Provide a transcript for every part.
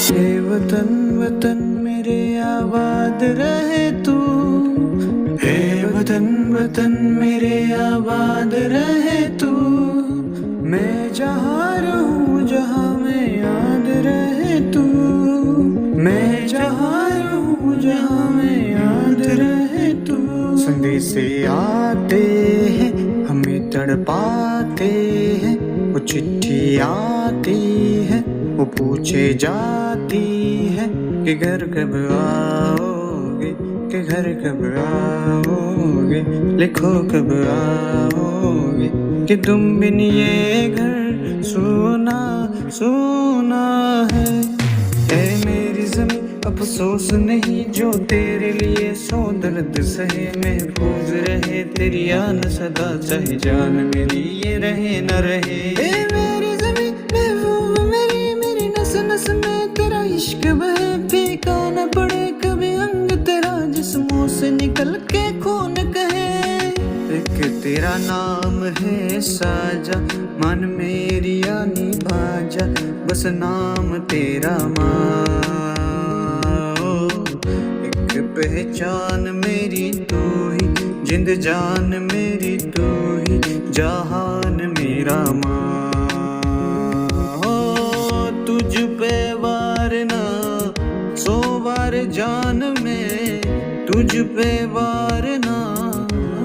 हे वतन वतन मेरे आबाद रहे तू, हे वतन वतन मेरे आबाद रहे तू। मैं जहाँ रहूँ जहाँ में याद रहे तू, मैं जहाँ रहूँ जहाँ में याद रहे तू। संदेश आते हैं हमें तड़पाते हैं, वो चिट्ठी आती है वो पूछे जाती है कि घर कब आओगे, कि घर कब आओगे, लिखो कब आओगे, कि तुम बिन ये घर सोना सोना है। ऐ मेरी ज़मीं अफसोस नहीं जो तेरे लिए सौ दर्द सहे, महफूज रहे तेरी आन सदा चाहे जान मेरी ये रहे न रहे। ऐ मेरी ज़मीं महबूब मेरी, मेरी नस नस में तेरा इश्क बहे, फीका न पड़े कभी अंग तेरा जिस्मों से निकल के खून कहे। एक तेरा नाम है साजा, मन मेरी यानी भाजा, बस नाम तेरा माँ। एक पहचान मेरी तू ही, जिंद जान मेरी तू ही, जहान मेरा माँ। तुझ पे वारना सौ बार जान में, तुझ पे वारना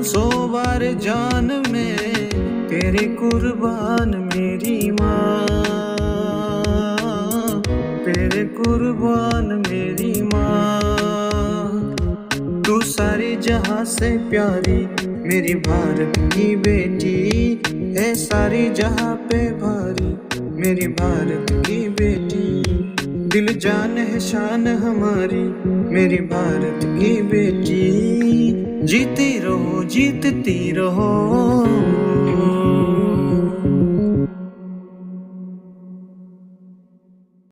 सौ बार जान में, तेरे कुर्बान मेरी माँ, तेरे कुर्बान मेरी माँ। तू सारी जहां से प्यारी मेरी भारत की बेटी है, सारी जहां पे भारी मेरी भारत की बेटी। दिल जान है शान हमारी मेरी भारत की बेटी, जीती रहो जीतती रहो।